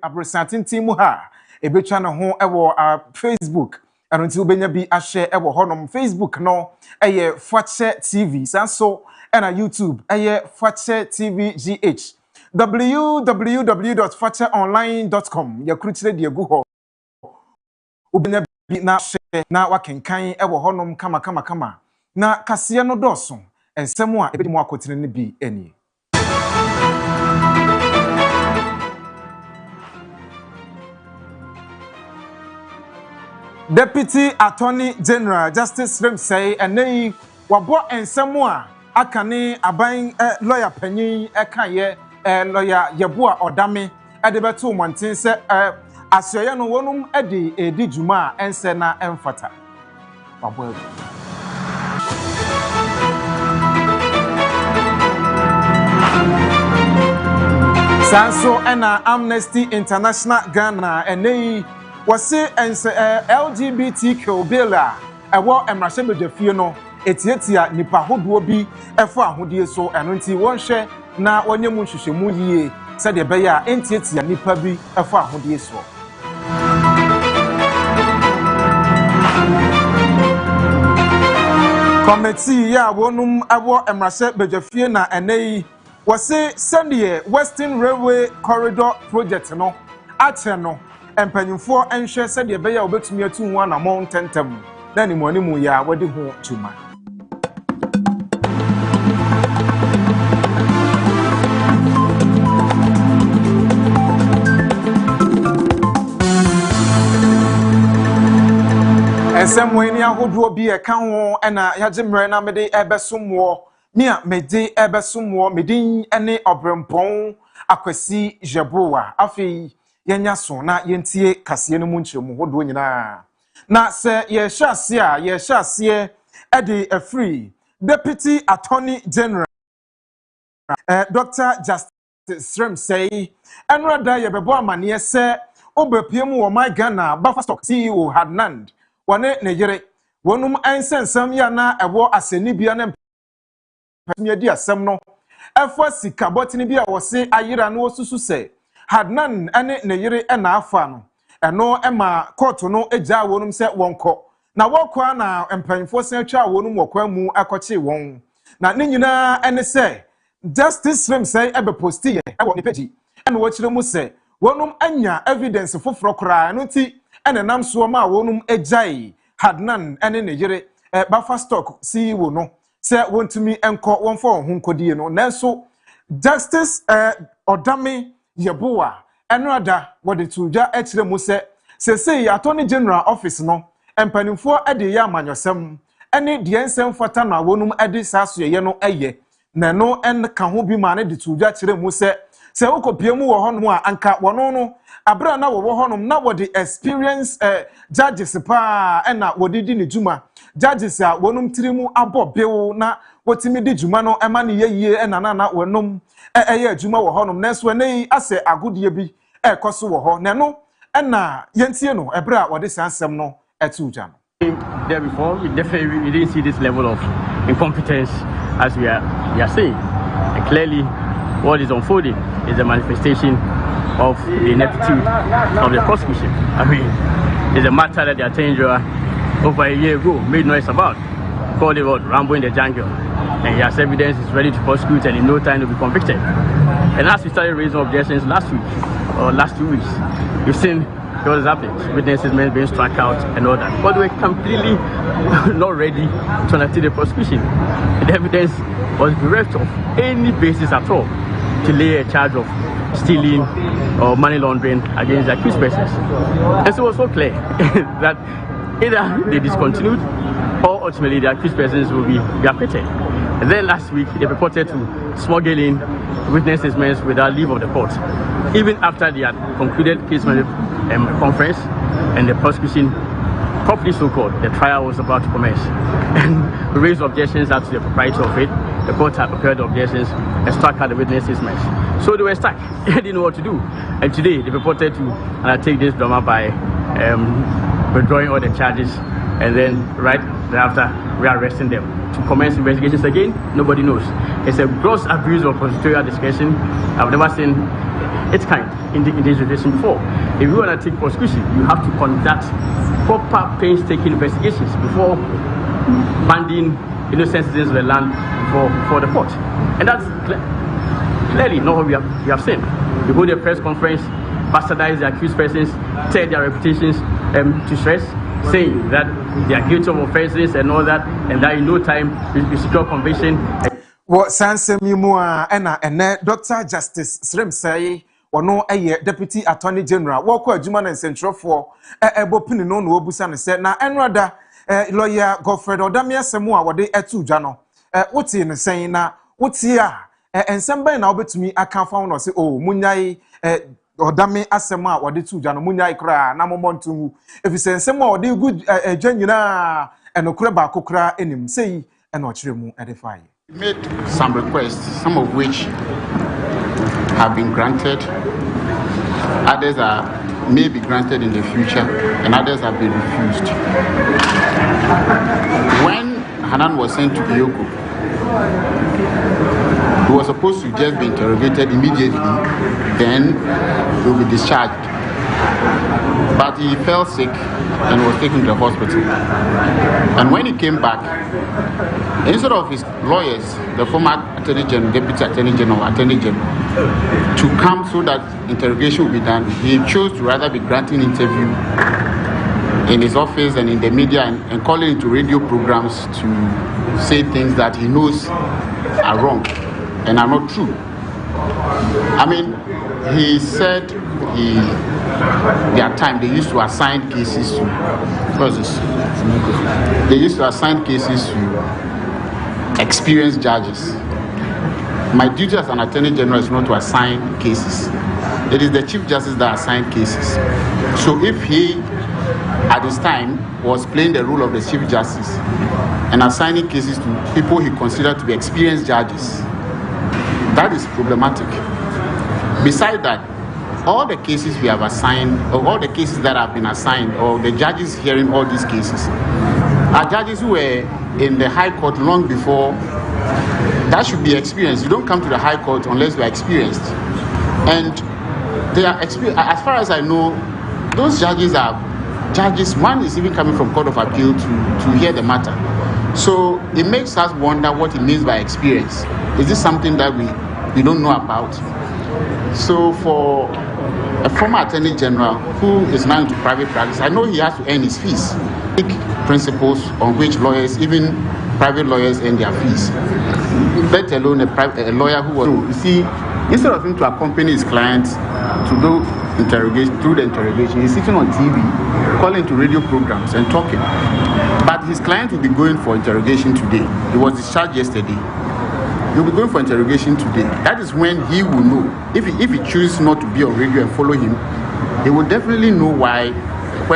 Abresantin team ha ebetwa ne ho ewo Facebook eno nti obenya bi ahye ewo honom Facebook no eye Fache TV sanso na YouTube eye Fache TV GH www.facheonline.com yakrutire de egu ho obenya bi na hye na wakenkan ewo honom kama na kase no doso ensem a ebedi mu akotene ne bi eni. Deputy Attorney General Justice Rem say enei wabo ensemu a akane aban lawyer panyin ekaye lawyer Yeboah odame de beto monten se asoye no wonum edi juma ense na emfata wabo sanso ena Amnesty International Ghana enei wase LGBTQ bill ewo emrahye bedafie no etietia nipa hodo bi efo ahodie so eno nti wonhwe na wonyemu nhwehwemu yie se de beya entietia nipa bi efo ahodie so committee ya wonum ewo emrahye bedafie na enei wase sendie Western Railway Corridor project no ache no empanyimfo enhwe se de beya obetumi atu ho na mo ntentem na ni mo animu ya wade ho tuma esemwe ni ahodo bi e kan ho na yagimre na mede ebesomwo mi a mede ebesomwo medin ene Obrempong Akwasi Yeboah afi yenya so na yentie kase no mu nkyeremu hodo nyina na se ye hyase e de free Deputy Attorney General Dr. Justice Rem say enrada ye bebo amane se obepiem wo my Ghana Bufferstock CEO Hadnand wone ne yere wonum ensensam ya na ewo aseni bia na mpatimi adi asem no efo sika botini bia wo se ayira no osusu se Hadnan ene ne yere na afa no eno ema court no eja wonum se wonko na wokwa na empanfo se atwa wonum wokwa mu akoche won na ne nyina ene se Justice Rem say ebe posti ye e wo ne page ene wo kire mu se wonum anya evidence foforo kra no ti ene nam so ma wonum ejai Hadnan ene ne yere Bufferstock CEO no se wontumi enko wonfo ho nkodie no nanso Justice Odame Yeboah enrada wode tuja ekire mu se Attorney General Office no empanimfo ede ya amanyosem ene de ensem fata na wonum ede sasoye no eye na no en ka ho bi ma ne de tuja kire mu se wokopiemu wo honom a anka wono no abra na wo honom na wode experience judges pa na wode di ne juma judges a wonum tirimu abobew na wotimi di juma no ema ne yeye na wonum eye juma wo honom na so nei ase agodie bi ekoso wo ho na no na yentie no ebra wode sansem no etuja no there before we definitely didn't see this level of incompetence as we are saying, and clearly what is unfolding is a manifestation of the ineptitude of the prosecution. I mean, it's a matter that the Attorney General over a year ago made noise about, called it what, Rambo in the jungle, and he has evidence, is ready to prosecute and in no time to be convicted. And as we started raising objections last week or last 2 weeks, we've seen what has happened, witnesses being struck out and all that, but we're completely not ready to undertake the prosecution. The evidence was bereft of any basis at all to lay a charge of stealing or money laundering against the accused persons. And so it was so clear that either they discontinued or ultimately the accused persons will be acquitted. And then last week they purported to smuggle in witness statements without leave of the court, even after they had concluded case conference and the prosecution, properly so-called, the trial was about to commence. And we raised objections as to the propriety of it. The court had prepared objections and struck out the witness statements. So they were stuck. They didn't know what to do. And today they purported to undertake this drama by withdrawing all the charges, and then right thereafter rearresting them to commence investigations again. Nobody knows. It's a gross abuse of prosecutorial discretion. I've never seen its kind in the legislation before. If you want to take prosecution, you have to conduct proper painstaking investigations before banding innocent citizens of the land for the court. And that's clearly not what we have seen. You hold a press conference, bastardize the accused persons, tear their reputations to shreds, saying that they are guilty of offenses and all that, and that in no time you secure conviction. What Sansem Yimua and Dr. Justice Srim say, or no a Deputy Attorney General, walk a Juman and Central for a bopin no Obusan said, now and rather lawyer Godfred or Damia Samoa, what they two jano. What's in saying now, what's here? And somebody now bet to me, I can't found or say, oh, Munyai or Dame Asema, what the two jano, Munyai cry, Namontu. If you say some more, they good genuine and Okreba Kokra in him, say, and not remove edify. We made some requests, some of which have been granted, others may be granted in the future, and others have been refused. When Hanan was sent to Bioko, he was supposed to just be interrogated immediately, then he will be discharged. But he fell sick and was taken to the hospital. And when he came back, instead of his lawyers, the former Attorney General, Deputy Attorney General, to come so that interrogation would be done, he chose to rather be granting interview in his office and in the media and calling into radio programs to say things that he knows are wrong and are not true. I mean, he said their time they used to assign cases to experienced judges. My duty as an Attorney General is not to assign cases. It is the Chief Justice that assigns cases. So if he at this time was playing the role of the Chief Justice and assigning cases to people he considered to be experienced judges, that is problematic. Besides that, all the cases we have assigned, or all the cases that have been assigned, or the judges hearing all these cases, are judges who were in the High Court long before. That should be experienced. You don't come to the High Court unless you are experienced. And they are experienced. As far as I know, those judges are judges. One is even coming from Court of Appeal to hear the matter. So it makes us wonder what it means by experience. Is this something that we don't know about? So for a former Attorney General who is now into private practice, I know he has to earn his fees. Principles on which lawyers, even private lawyers, earn their fees. Let alone a lawyer who was. So you see, instead of him to accompany his clients to do interrogation, through the interrogation, he's sitting on TV, calling to radio programs and talking. But his client will be going for interrogation today. He was discharged yesterday. He'll be going for interrogation today. That is when he will know. If he chooses not to be on radio and follow him, he will definitely know where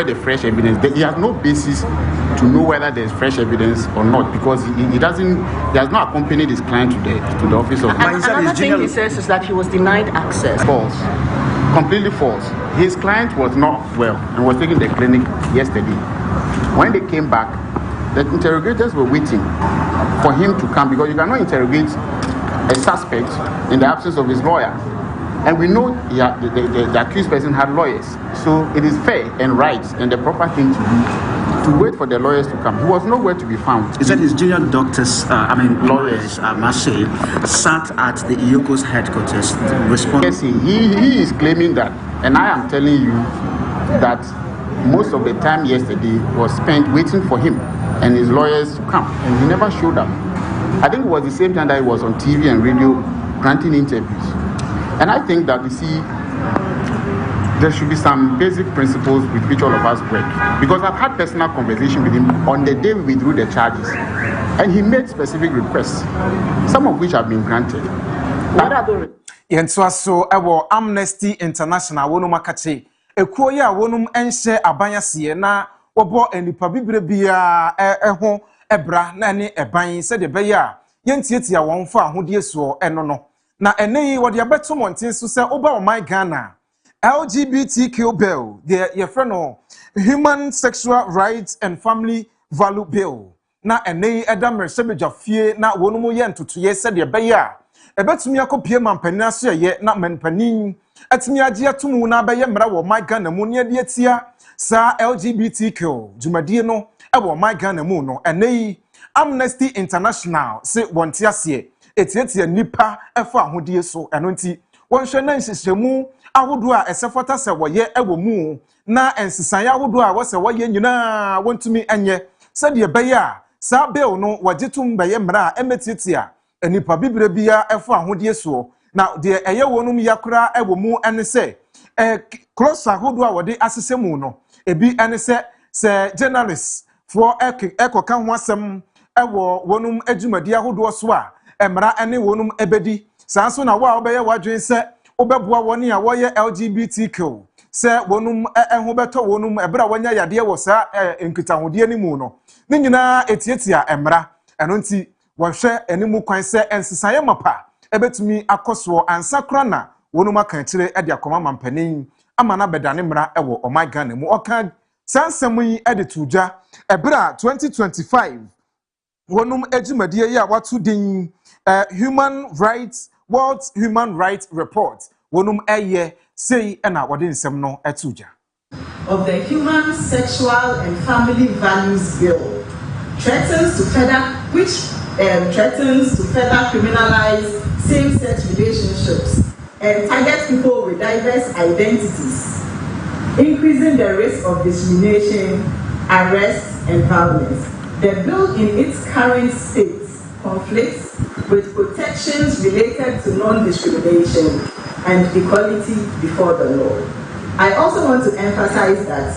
the fresh evidence. He has no basis to know whether there's fresh evidence or not, because he has not accompanied his client to the office of. And another thing he says is that he was denied access. False, completely false. His client was not well and was taking the clinic yesterday. When they came back, the interrogators were waiting for him to come, because you cannot interrogate a suspect in the absence of his lawyer. And we know the accused person had lawyers. So it is fair and right and the proper thing to do to wait for the lawyers to come. He was nowhere to be found. He said his junior doctors, lawyers, I must say, sat at the IOCO's headquarters responding. Yes, he is claiming that. And I am telling you that most of the time yesterday was spent waiting for him and his lawyers to come. And he never showed up. I think it was the same time that he was on TV and radio granting interviews. And I think that, you see, there should be some basic principles with which all of us work. Because I've had personal conversation with him on the day we withdrew the charges. And he made specific requests, some of which have been granted. So our Amnesty International, wonu makache, ekuo ya wonum enhye abanyase na wobo enipa bibire bia ho ebra na ne eban se de be ya yentietia won fa ahodie so eno no. Na eneyi wode abeto monten so se oba o my Ghana LGBTQ bill, the friend Human Sexual Rights and Family Value Bill. Na eneyi edam resebejafie na wonumu ye ntotoye se de be ya ebetumi akopie mampanina so ye na manpanin atumi agye atumu na abaye mra wo my Ghana mu ne de atia sa LGBTQ jumadie no e wo my Ghana mu no enei Amnesty International se wonte ase etietie nipa efo ahodie so eno nti wonhwe na nhyehyemu ahodo a esefota se woye ewo mu na ensesan ahodo a wo se woye nyina wontumi enye sede beye a sa bill no wajetum beye mra emetietia enipa bibire bia efo ahodie so na de eye wonum yakura ewo mu ene se close ahodo a wode asesemu no ebi ene se journalists for ekoka ho asem ewo wonum adwumadi ahodo so a emra ene wonum ebedi sanso na wa obeye wadwen se obeboa woni a woye LGBTQ se wonum eho beto wonum ebra wanya yade wo sa enkitahodie ni mu no ni nyina etietia emra eno nti wohwe enimu kwan se ensesaye mapa ebetumi akoso ansakra na wonum aka kire ede akoma mampanin amana bedane mra ewo my Ghana mu oka sansem yi ede tuja ebra 2025 wonum ejimadie ya watu din World Human Rights Report wonum eye sei na wode nsem no etuja of the Human Sexual and Family Values Bill threatens to further criminalize same-sex relationships and target people with diverse identities, increasing the risk of discrimination, arrest, and violence. The bill in its current state conflicts with protections related to non-discrimination and equality before the law. I also want to emphasize that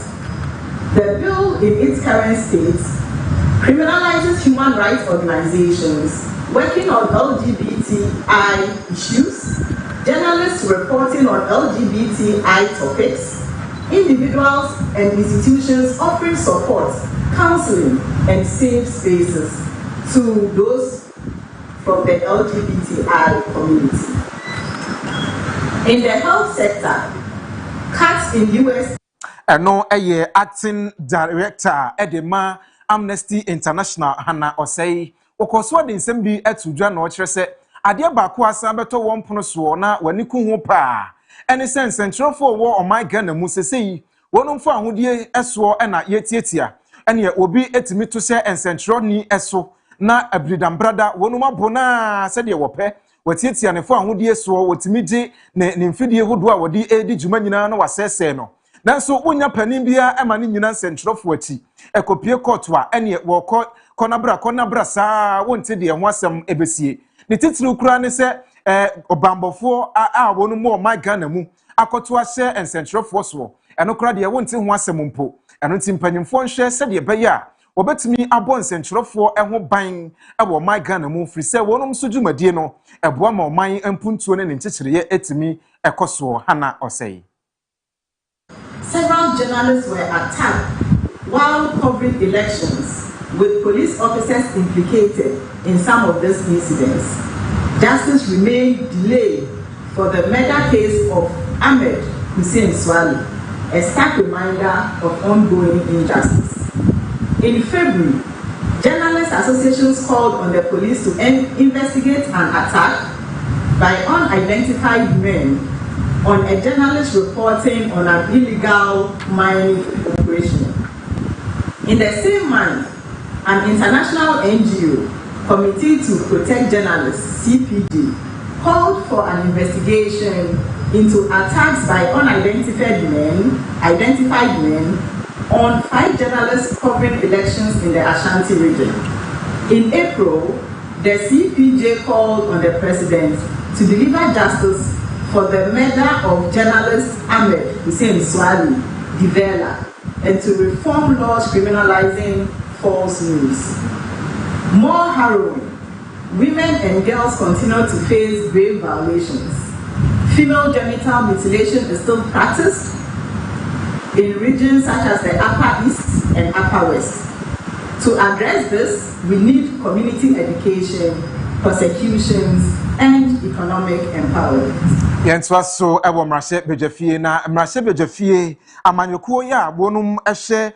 the bill in its current state criminalizes human rights organizations working on LGBTI issues, journalists reporting on LGBTI topics, individuals and institutions offering support, counseling, and safe spaces to those from the LGBTI community. In the health sector, cuts in US eno eye acting director edema Amnesty International Hana Osei okoso de nsem bi etudwa na okire se ade baako asa beto won pono so na wani ku ho pa ene sense ntrofo wo my Ghana mu sesei wonum fa ahodie eso na yetietia ene obi etimi to se ensentro ni eso na abridam brada wonum abona se de wope watietia ne fa ahodie so wotimi gi ne mfidie hodo a wodi edi djuma nyina na wasese no nanso wonya panin bia ema ne nyina nsentropho ati ekopie court wa ene wo konabra saa wonte de ho asem ebesie ne titiri kura ne se obambofo a wonu mo my Ghana mu akoto ahye nsentropho so eno kura de wonte ho asem mpo eno timpanyimfo nhwe se de beye a wobetumi abo nsentropho eho ban ewo my Ghana mu firi se wonum so dwumadie no eboa ma oman ampuntuo ne nchechireye etimi ekoso Hana Osei. Several journalists were attacked while covering elections, with police officers implicated in some of these incidents. Justice remained delayed for the murder case of Ahmed Hussein Swali, a stark reminder of ongoing injustice. In February, journalist associations called on the police to investigate an attack by unidentified men on a journalist reporting on an illegal mining operation. In the same month, an international NGO, Committee to Protect Journalists, CPJ, called for an investigation into attacks by unidentified men on 5 journalists covering elections in the Ashanti region. In April, the CPJ called on the president to deliver justice for the murder of journalist Ahmed Hussein Swali, Divela, and to reform laws criminalizing false news. More harrowing, women and girls continue to face grave violations. Female genital mutilation is still practiced in regions such as the Upper East and Upper West. To address this, we need community education, prosecutions, and economic empowerment. Yentwa so ewo mrashe bejafie na mrashe bejafie amanyekuo ya wonum ehye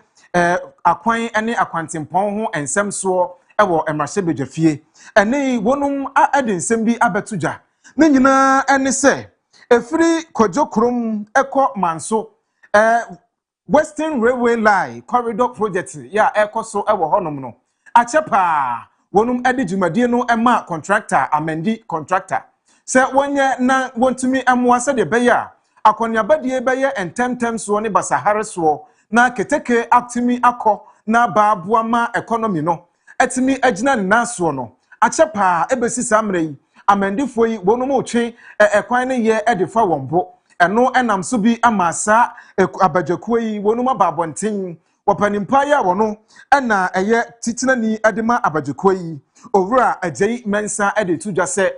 akwan ene akwantempon ho ensem so ewo emarse bedwafie ene wonum adensem bi abetuja ne nyina ene se efiri kojokrom eko manso Western Railway Line Corridor Project ya ekoso ewo honom no achepa wonum ede dwumadie no ema contractor amendi contractor se wonye na wontumi amoa de beya akoniabadie beye entemtem so ne basahare so na keteke atimi akọ na baabuama economy no etimi agina naso no achepa ebesi samre yi amendifo yi wonum otwe ekwan ne ye edefa wombo eno enam so bi amasa abadwakuo yi wonum ababonten wapanimpa ya wono ena eye titinani adema abadwakuo yi owura agyi mensa ede tudwa se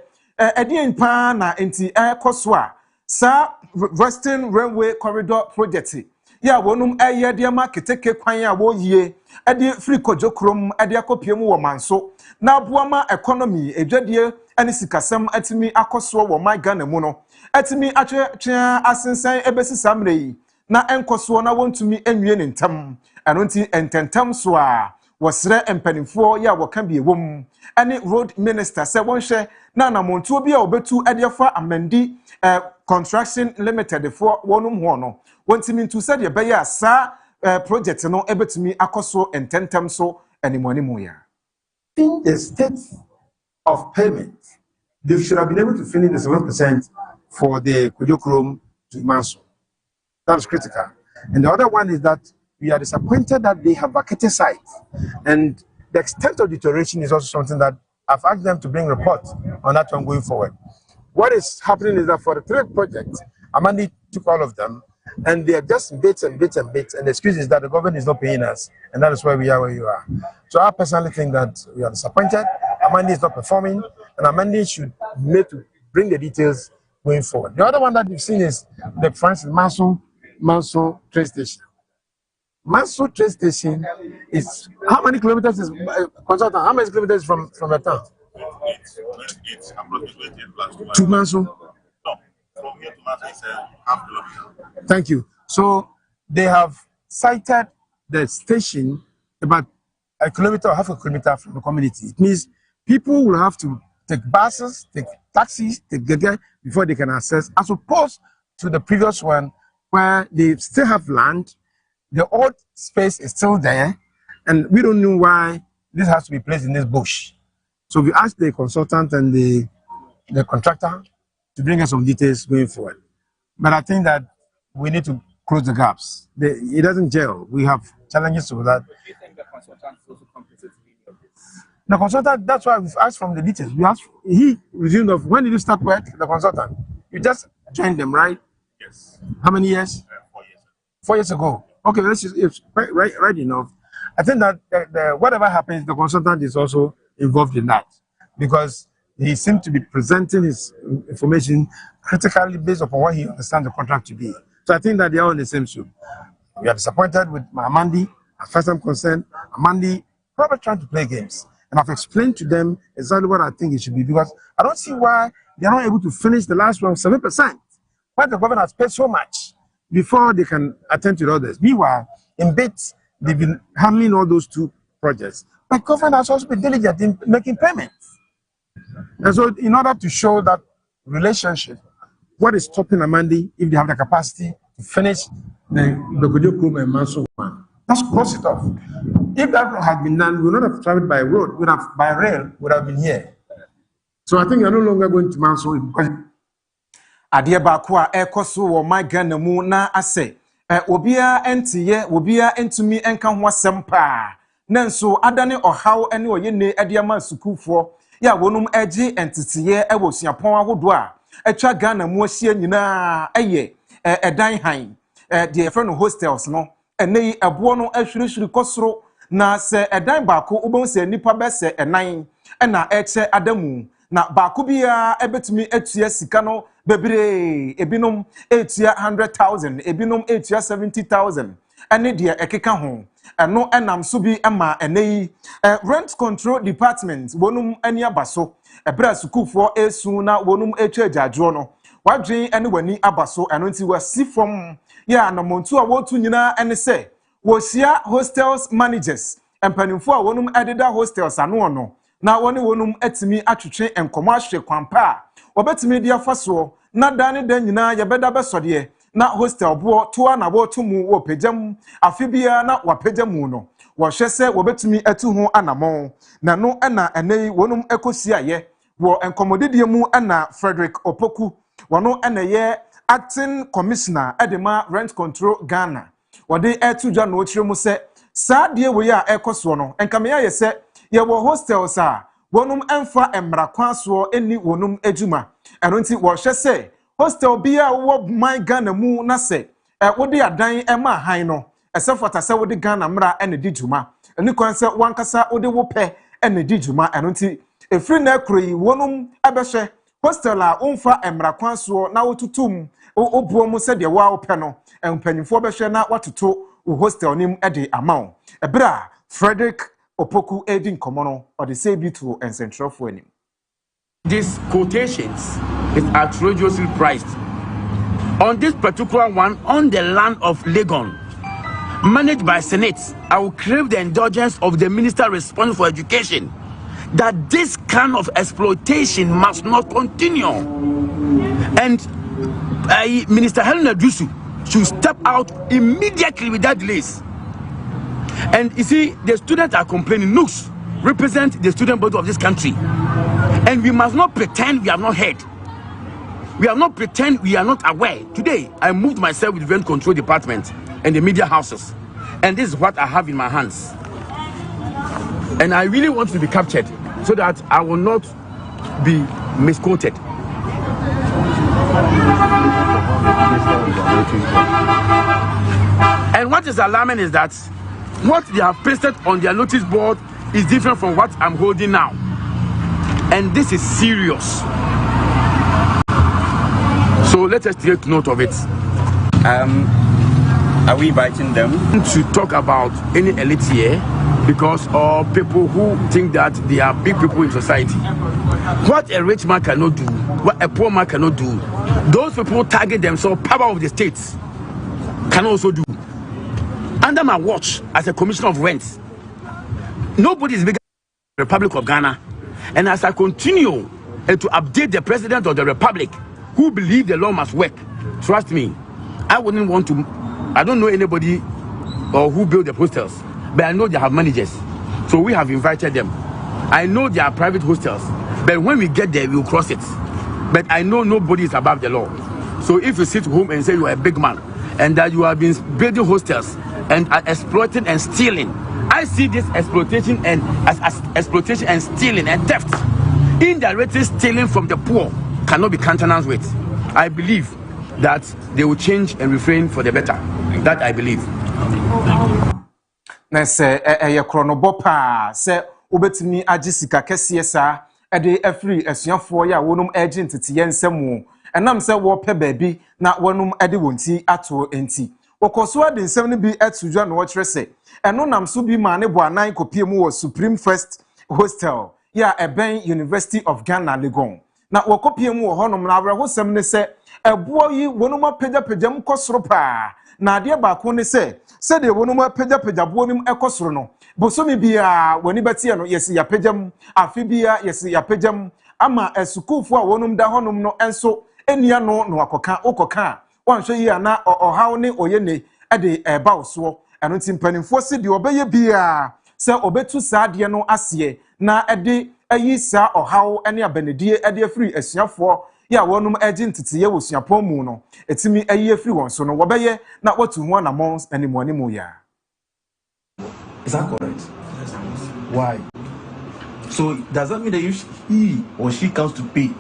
edien pa na enti ekoso a sa Western Railway Corridor Project ya wonum eye de ma keteke kwan a wo yie ede free kojokrom ede akopiem wo manso na aboama economy edwadie ene sikasem atimi akoso wo my Ghana mu no atimi atwe asensan ebesi samre yi na enkoso na wontumi enwie ne ntam eno nti ententam so a wosre empanimfo ya woka biewom ene road minister se wonhwe na namontuo bi a obetu edefa amandi construction limited for wonum ho no wontimi ntu se de beya sa project no ebetumi akoso ententam so animonimu ya in the state of payment they should have been able to finish the 7% for the Kujokrom to Manso. That's critical. And the other one is that we are disappointed that they have vacated sites. And the extent of deterioration is also something that I've asked them to bring report on that one going forward. What is happening is that for the 3 projects, Amandi took all of them, and they are just bits and bits and bits. And the excuse is that the government is not paying us, and that is why we are where you are. So I personally think that we are disappointed. Amandi is not performing, and Amandi should be made to bring the details going forward. The other one that we've seen is the Francis Manso train station. Manso train station is how many kilometers is consultant? How many kilometers from the town? It's approximately 20 plus to Manso. No, from here to Manso is a half kilometer. Thank you. So they have cited the station about a kilometer or half a kilometer from the community. It means people will have to take buses, take taxis, take gege before they can access, as opposed to the previous one where they still have land, the old space is still there, and we don't know why this has to be placed in this bush. So we asked the consultant and the contractor to bring us some details going forward. But I think that we need to close the gaps. It doesn't gel. We have challenges with that. Do you think the consultant also compensates of this? The consultant, that's why we've asked from the details. We asked, he resumed of when did you start work? The consultant. You just joined them, right? Yes. How many years? 4 years. 4 years ago. Okay, it's right enough. I think that whatever happens, the consultant is also involved in that, because he seemed to be presenting his information critically based upon what he understands the contract to be. So I think that they are on the same soup. We are disappointed with Amandi. As far as I'm concerned, Amandi probably trying to play games. And I've explained to them exactly what I think it should be, because I don't see why they are not able to finish the last one 7%. Why the government has paid so much before they can attend to the others. Meanwhile, in bits, they've been handling all those 2 projects. But government has also been diligent in making payments. And so in order to show that relationship, what is stopping Amandi if they have the capacity to finish the Kujokrom and Manso one? Let's cross it off. If that had been done, we would not have traveled by road, would have by rail, would have been here. So I think we are no longer going to Manso because ade baako a ekoso wo my Ghana mu na ase obia entiye obia entumi enka ho asem pa na nso adane ohaw ene oyene adiama sukufo ya wonum agi entitiye ewo suapon ahodo a etwa Ghana mu ahie nyina eye edan han de efre no hostels no ene ebo no ahwirihwiri kosoro na se edan baako ubon se nipa bese enan na eche adamu na baako bia ebetumi etua sika no bebre ebinom etua 100,000 ebinom etua 70,000 ene de ekeka ho eno enam so bi ama eneyi rent control department wonum ani abaso ebra sukufo esu na wonum etwa agyajo no wadwen ene wani abaso eno nti wasi from ya na montu a wotu nyina ene se wosia hostels managers empanimfo a wonum ededa hostels ano no na woni wonum etimi atwetwe enkomo ahwe kwampa a obetimi dia faso na dane dan nyina yebeda besode na hostel bo to na bo tumu wo pejam afibia na wapejamu no wo hwese wobetumi atu ho anamon na no na enei wonum ekosiaye wo enkomodidie mu na Frederick Opoku wono na ye acting commissioner edema rent control Ghana wode etudwa no otire mu se saa de we ya ekoso no enkameya ye se ye wo hostels a wonum emfa emrakwaso eni wonum ejuma eno nti wo hwese hostel bia wo my Ghana mu na se wode adan ema han no esefota se wode Ghana mra ene dijuma eni kwan se wankasa wode wo pe ene dijuma eno nti efri na kroyi wonum abehwe hostel a umfa emrakwaso na wotutum obuo mu se de wa wo pe no empanyimfo behwe na watoto wo hostel nim ede amount ebra Frederick Opoku edin komono or the say to and central for him. These quotations is outrageously priced. On this particular one, on the land of Legon, managed by Senate, I will crave the indulgence of the minister responsible for education that this kind of exploitation must not continue. And Minister Helena Dusu should step out immediately without delays. And you see, the students are complaining. NUCS represent the student body of this country. And we must not pretend we have not heard. We have not pretend we are not aware. Today, I moved myself with the rent control department and the media houses. And this is what I have in my hands. And I really want to be captured so that I will not be misquoted. And what is alarming is that what they have pasted on their notice board is different from what I'm holding now. And this is serious. So let us take note of it. Are we inviting them to talk about any elite here? Because all people who think that they are big people in society. What a rich man cannot do, what a poor man cannot do, those people target themselves, power of the states can also do. Under my watch as a commissioner of rents, nobody is bigger than the Republic of Ghana. And as I continue to update the president of the republic who believe the law must work, trust me, I wouldn't want to, I don't know anybody or who built the hostels, but I know they have managers. So we have invited them. I know they are private hostels, but when we get there, we will cross it. But I know nobody is above the law. So if you sit home and say you are a big man and that you have been building hostels and are exploiting and stealing, I see this exploitation and as exploitation and stealing and theft. Indirectly stealing from the poor cannot be countenanced with. I believe that they will change and refrain for the better. That I believe. Na se ye kronobo pa se obetimi agisika kese sa ede afri asuafo ya wonum agent tete nsemu enam se wo pe baabi na wonum ede wonti ato enti wokoso ade nsem ne bi atudwa no wo kire se eno nam so bi ma ne bo anan kopie mu wo Supreme First Hostel ya Eben University of Ghana Legon na wokopie mu wo honom na abre hosem ne se ebo yi wonum apegyapegyam kosoro pa na ade ba ko ne se de wonum apegyapegyabo nim ekosoro no bosomi bia woni betie no yesi yapegyam afi bia yesi yapegyam ama esukufo a wonum da honom no enso enia no no akoka okoka wanhwe yi ana ohaw ne oyene ade eba oso eno timpanimfo se de obeye bia se obetu saade no ase na ede ayi sa ohaw ene abanedie ede afiri asuafo ya wonum agent tete wo suapon mu no etimi ayi afiri won so no wobeye na watu ho na mons animoni mu ya. Is that correct? Yes. Why? So does that mean that if he or she comes to pay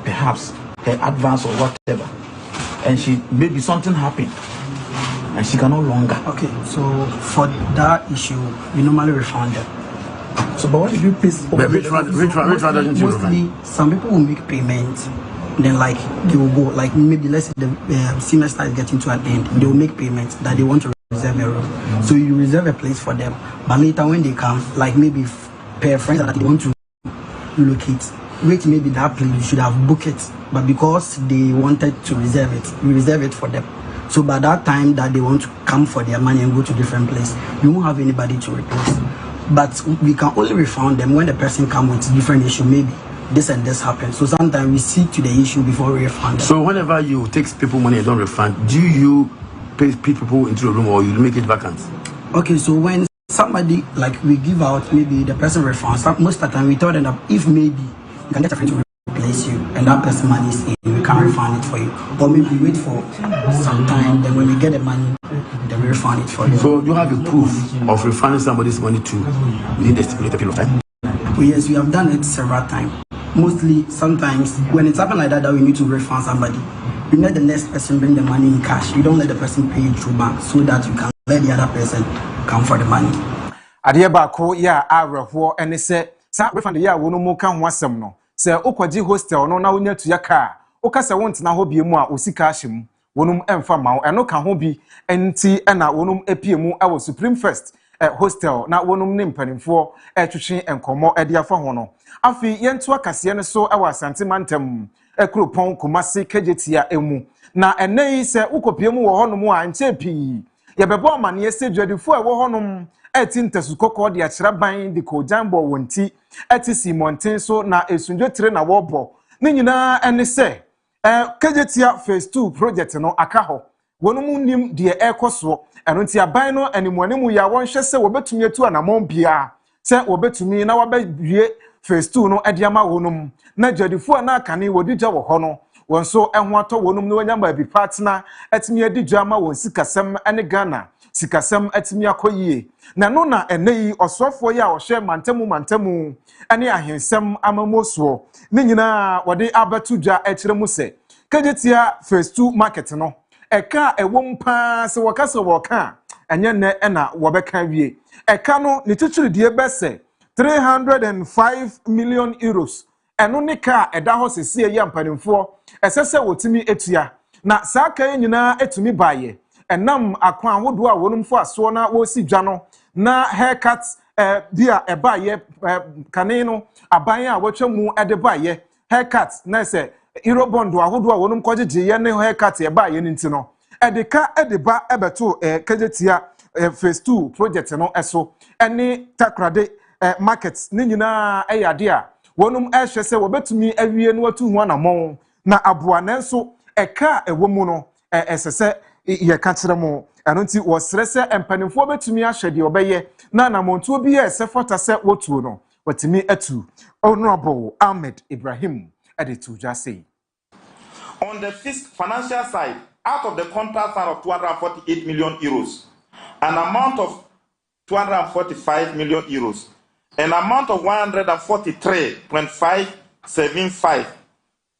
perhaps her advance or whatever, and she maybe something happened and she can no longer? Okay, so for that issue, we normally refund them. So but what if you pay? Mostly, some people will make payments. Then like they will go, like maybe let's say the semester is getting to an end, they will make payments that they want to reserve a room. So you reserve a place for them, but later when they come, like maybe per friends that they want to relocate, which maybe that place you should have booked it, but because they wanted to reserve it, we reserve it for them. So by that time that they want to come for their money and go to different place, you won't have anybody to replace. But we can only refund them when the person come with different issue, maybe this and this happens. So sometimes we see to the issue before we refund them. So whenever you take people money and don't refund, do you pay people into the room or you make it vacant? Okay, so when somebody, like we give out, maybe the person refunds, most of the time we tell them that if maybe you can get a friend to replace you and that person money is in, we can refund it for you. Or maybe wait for some time, then when we get the money, then we refund it for you. So you have a proof of refunding somebody's money to within the stipulated period of time? Well, yes, we have done it several times. Mostly, sometimes, when it's happened like that we need to refund somebody, you let the next person bring the money in cash. You don't let the person pay you through bank so that you can let the other person come for the money. Adeɛ baako ya awerɛhoɔ ɛne sɛ saa refund ya wo no mu ka ho asɛm no sɛ ukwaji hostel no na wonya tuya ka woka sɛ wontena hɔ bie mu a osika ahyem wonum ɛmfa ma wo ɛno ka ho bi enti ɛna wonum epie mu ɛwɔ Supreme First hostel na wonum ne mpanimfoɔ ɛtwetwe enkomo ɛde afa ho no afi yentu akase ne so ɛwɔ Asante Mantam Obrempong Kumasi Kejetia emu na ɛnɛ yi sɛ ukopie mu wɔ hɔ no mu a nche pii yɛbɛbɔ amane sɛ dwadifo ɛwɔ hɔ no eti ntesukoko de akyera ban de ko jambo wonti eti simonten so na esunjo tire na wobo ne nyina ene se Kejetia phase 2 project no aka ho wonum nim de ekoso eno nti aban no animuanemu ya wonhwe se wobetumi etu anamon bia se wobetumi na wabawie phase 2 no ede ama wonum na dwadifo na aka ne wodija wo ho no wonso eho ato wonum no nyamba bi partner etimi edija ama won sikasem ene Ghana sikasem etimi akoyie na no na eneyi osofo ya ohye mantamu ene ahensem amamoso ne nyina wode abatu dwa ekiremu se Kejetia phase 2 market no eka ewom pa se wakase woka enye ne na wobeka wie eka no ne titiri bese 305 million euros eno ne ka eda ho sese ye mpanimfo esese wotimi etua na saa kan nyina etumi baye enam akwan ahodo a wonum fo aso na wo si dwa no na haircut bia ebaye kane no aban a wotwa mu ede baye haircut na se Eurobondo ahodo a wonum kogege ye ne haircut ebaye nti no edeka edeba ebeto Kejetia phase 2 project no eso ene takrade market ne nyina eyade a wonum ehwe se wobetumi awie no watu hu anamon na aboa nanso eka ewomu no esese ye ka kire mo eno nti wo srese empanimfo betumi ahwede obeye na namonto bi ye se fota se wotuo no watimi atu Honorable Ahmed Ibrahim editu jase. On the financial side, out of the contract sum of 248 million euros, an amount of 245 million euros, an amount of 143.575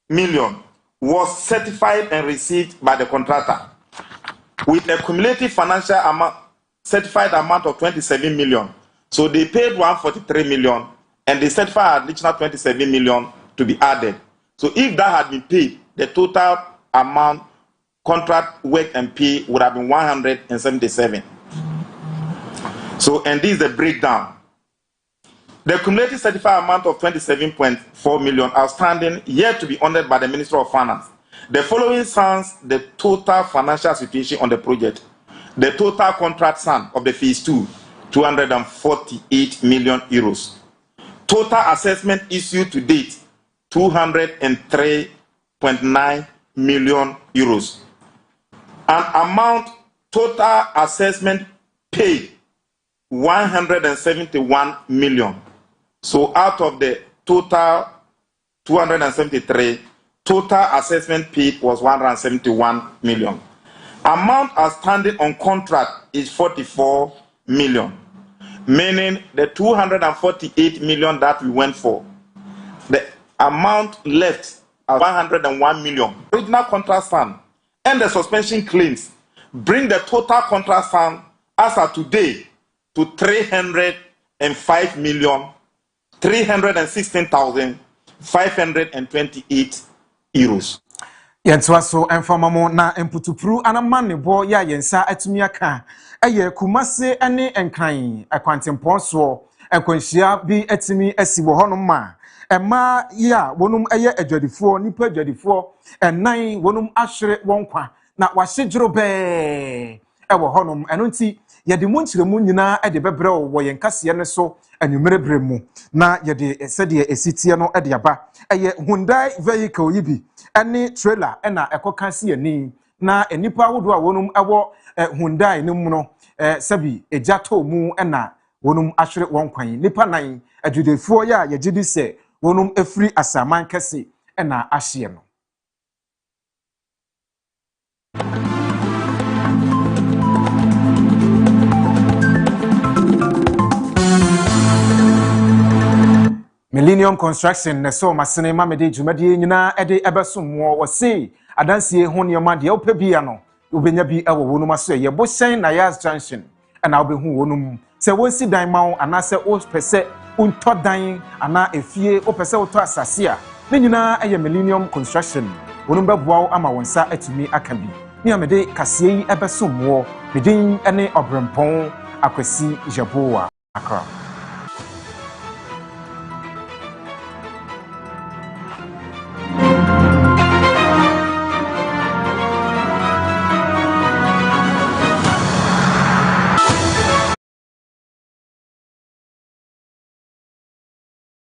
million was certified and received by the contractor, with a cumulative financial amount, certified amount of 27 million. So they paid 143 million, and they certified additional 27 million to be added. So if that had been paid, the total amount, contract, work, and pay would have been 177. So, and this is the breakdown. The cumulative certified amount of 27.4 million outstanding yet to be honored by the Minister of Finance. The following sums the total financial situation on the project. The total contract sum of the phase 2, 248 million euros. Total assessment issued to date, 203.9 million euros. An amount total assessment paid, 171 million. So out of the total 273, total assessment paid was 171 million. Amount outstanding on contract is 44 million, meaning the 248 million that we went for, the amount left at 101 million. Original contract sum and the suspension claims bring the total contract sum as of today to 305 million 316,528 euros. Yentwa so enfamamo na emputupru anamane bo ya yensa atumi aka eye Kumase ene enkran akwantempon so ekwanhia bi atimi asibo honom ma ema ya wonum eye adwadifo nipa adwadifo enan wonum ahwere wonkwa na wahyedworo be ewo honom eno nti yede mu nkyeremu nyina ede bebre wo yen kase ne so anwumerebre mu na yede sede esitie no ede aba eye Hyundai vehicle yibi ene trailer na ekoka se ani na enipa wodo a wonum ewo Hyundai ne mu no sabi ejato mu na wonum ahwere won kwan nipa nan adwudefuo ya yegidi se wonum efri asaman kase na ahye no Millennium Construction na so masene mamede dwumade nyina ede ebesomwo wo se adansie ho nioma de opabia no obenya bi ewo wonum aso ye bo hyen na Yas Junction na obehu wonum se wonsi dan mawo anase o pese unto dan ana efie o pese uto asase a ne nyina eye Millennium Construction wonum beboawo ama wonsa atumi akabi ni amede kasie yi ebesomwo bedin ene Obrempong Akwasi Yeboah Accra.